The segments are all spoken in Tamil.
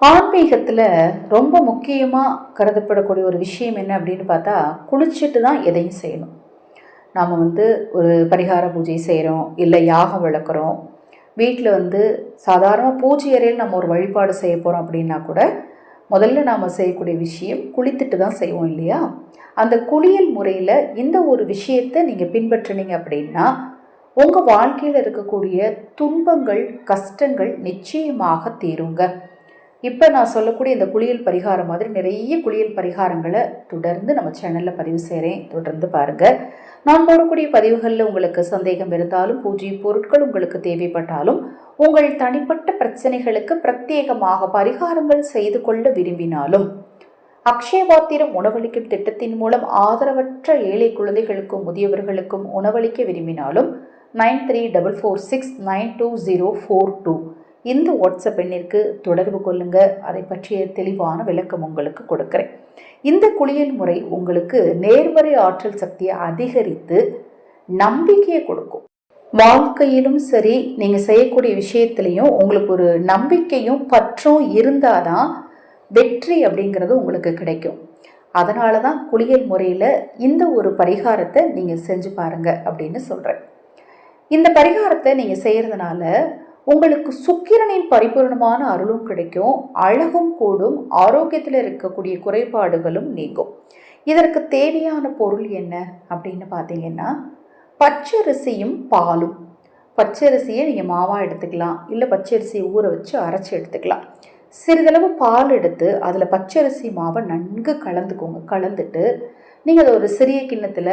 ஆன்மீகத்தில் ரொம்ப முக்கியமாக கருதப்படக்கூடிய ஒரு விஷயம் என்ன அப்படின்னு பார்த்தா, குளிச்சுட்டு தான் எதையும் செய்யணும். நாம் ஒரு பரிகார பூஜை செய்கிறோம், இல்லை யாகம் வளர்க்குறோம், வீட்டில் சாதாரண பூஜை அறையில் நம்ம ஒரு வழிபாடு செய்ய போகிறோம் அப்படின்னா கூட முதல்ல நாம் செய்யக்கூடிய விஷயம் குளித்துட்டு தான் செய்வோம் இல்லையா? அந்த குளியல் முறையில் இந்த ஒரு விஷயத்தை நீங்கள் பின்பற்றினீங்க அப்படின்னா உங்கள் வாழ்க்கையில் இருக்கக்கூடிய துன்பங்கள், கஷ்டங்கள் நிச்சயமாக தீருங்க. இப்போ நான் சொல்லக்கூடிய இந்த குளியல் பரிகாரம் மாதிரி நிறைய குளியல் பரிகாரங்களை தொடர்ந்து நம்ம சேனலில் பதிவு செய்கிறேன். தொடர்ந்து பாருங்கள். நான் போடக்கூடிய பதிவுகளில் உங்களுக்கு சந்தேகம் இருந்தாலும், பூஜை பொருட்கள் உங்களுக்கு தேவைப்பட்டாலும், உங்கள் தனிப்பட்ட பிரச்சனைகளுக்கு பிரத்யேகமாக பரிகாரங்கள் செய்து கொள்ள விரும்பினாலும், அக்ஷயபாத்திரம் உணவளிக்கும் திட்டத்தின் மூலம் ஆதரவற்ற ஏழை குழந்தைகளுக்கும் முதியவர்களுக்கும் உணவளிக்க விரும்பினாலும் 9346920042 இந்த வாட்ஸ்அப் எண்ணிற்கு தொடர்பு கொள்ளுங்க. அதை பற்றிய தெளிவான விளக்கம் உங்களுக்கு கொடுக்குறேன். இந்த குளியல் முறை உங்களுக்கு நேர்மறை ஆற்றல் சக்தியை அதிகரித்து நம்பிக்கையை கொடுக்கும். வாழ்க்கையிலும் சரி, நீங்கள் செய்யக்கூடிய விஷயத்துலையும் உங்களுக்கு ஒரு நம்பிக்கையும் பற்றும் இருந்தால் தான் வெற்றி அப்படிங்கிறது உங்களுக்கு கிடைக்கும். அதனால தான் குளியல் முறையில் இந்த ஒரு பரிகாரத்தை நீங்கள் செஞ்சு பாருங்க அப்படின்னு சொல்கிறேன். இந்த பரிகாரத்தை நீங்கள் செய்கிறதுனால உங்களுக்கு சுக்கிரனின் பரிபூர்ணமான அருளும் கிடைக்கும், அழகும் கூடும், ஆரோக்கியத்தில் இருக்கக்கூடிய குறைபாடுகளும் நீங்கும். இதற்கு தேவையான பொருள் என்ன அப்படின்னு பார்த்தீங்கன்னா, பச்சரிசியும் பாலும். பச்சரிசியை நீங்கள் மாவாக எடுத்துக்கலாம், இல்லை பச்சரிசியை ஊற வச்சு அரைச்சி எடுத்துக்கலாம். சிறிதளவு பால் எடுத்து அதில் பச்சரிசி மாவை நன்கு கலந்துக்கோங்க. கலந்துட்டு நீங்கள் அதை ஒரு சிறிய கிண்ணத்தில்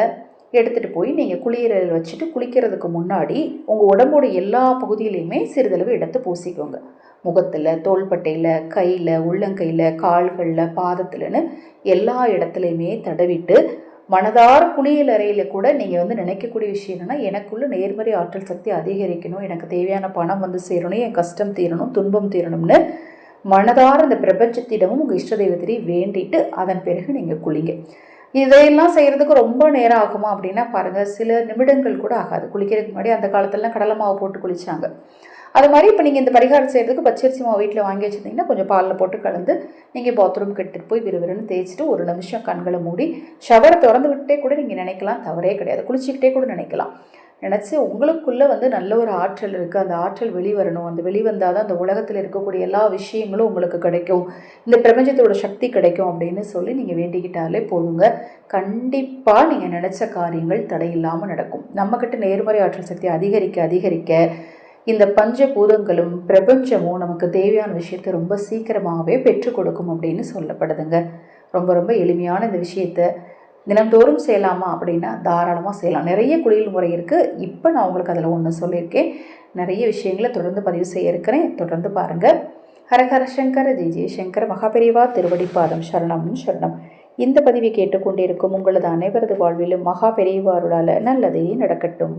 எடுத்துகிட்டு போய் நீங்கள் குளியலில் வச்சுட்டு குளிக்கிறதுக்கு முன்னாடி உங்கள் உடம்போட எல்லா பகுதியிலையுமே சிறிதளவு எடுத்து பூசிக்கோங்க. முகத்தில், தோள்பட்டையில், கையில், உள்ளங்கையில், கால்களில், பாதத்தில்னு எல்லா இடத்துலையுமே தடவிட்டு மனதார குளியல் அறையில் கூட நீங்கள் நினைக்கக்கூடிய விஷயம் என்னென்னா, எனக்குள்ள நேர்மறை ஆற்றல் சக்தி அதிகரிக்கணும், எனக்கு தேவையான பணம் சேரணும், என் கஷ்டம் தீரணும், துன்பம் தீரணும்னு மனதார இந்த பிரபஞ்சத்திடமும் உங்கள் இஷ்ட தெய்வத்திலையும் வேண்டிட்டு அதன் பிறகு நீங்கள் குளிங்க. இதையெல்லாம் செய்கிறதுக்கு ரொம்ப நேரம் ஆகுமா அப்படின்னா பாருங்கள், சில நிமிடங்கள் கூட ஆகாது. குளிக்கிறதுக்கு முன்னாடி அந்த காலத்துலலாம் கடலை மாவு போட்டு குளித்தாங்க. அது மாதிரி இப்போ நீங்கள் இந்த பரிகாரம் செய்கிறதுக்கு பச்சரிசி மாவு வீட்டில் வாங்கி வச்சுருந்தீங்கன்னா கொஞ்சம் பாலில் போட்டு கலந்து நீங்கள் பாத்ரூம்க்கு எடுத்துகிட்டு போய் விறுவிறுன்னு தேய்ச்சிட்டு ஒரு நிமிஷம் கண்களை மூடி ஷவரை திறந்து விட்டே கூட நீங்கள் நினைக்கலாம், தவறே கிடையாது. குளிச்சுக்கிட்டே கூட நினைக்கலாம். நினச்சி உங்களுக்குள்ளே நல்ல ஒரு ஆற்றல் இருக்குது, அந்த ஆற்றல் வெளிவரணும். அந்த வெளிவந்தால் தான் அந்த உலகத்தில் இருக்கக்கூடிய எல்லா விஷயங்களும் உங்களுக்கு கிடைக்கும், இந்த பிரபஞ்சத்தோட சக்தி கிடைக்கும் அப்படின்னு சொல்லி நீங்கள் வேண்டிக்கிட்டாலே போதுங்க. கண்டிப்பாக நீங்கள் நினச்ச காரியங்கள் தடையில்லாமல் நடக்கும். நம்மக்கிட்ட நேர்மறை ஆற்றல் சக்தி அதிகரிக்க அதிகரிக்க இந்த பஞ்சபூதங்களும் பிரபஞ்சமும் நமக்கு தேவையான விஷயத்தை ரொம்ப சீக்கிரமாகவே பெற்றுக் கொடுக்கும் அப்படின்னு சொல்லப்படுதுங்க. ரொம்ப ரொம்ப எளிமையான இந்த விஷயத்தை தினந்தோறும் செய்யலாமா அப்படின்னா தாராளமாக செய்யலாம். நிறைய குளியல் முறை இருக்குது. இப்போ நான் உங்களுக்கு அதில் ஒன்று சொல்லியிருக்கேன். நிறைய விஷயங்களை தொடர்ந்து பதிவு செய்ய இருக்கிறேன். தொடர்ந்து பாருங்கள். ஹரஹர சங்கர ஜெய் ஜெய் சங்கர மகாபெரிவா திருவடிப்பாதம் சரணம் சரணம். இந்த பதிவை கேட்டுக்கொண்டிருக்கும் உங்களது அனைவரது வாழ்விலும் மகாபெரிவாருடால நல்லதே நடக்கட்டும்.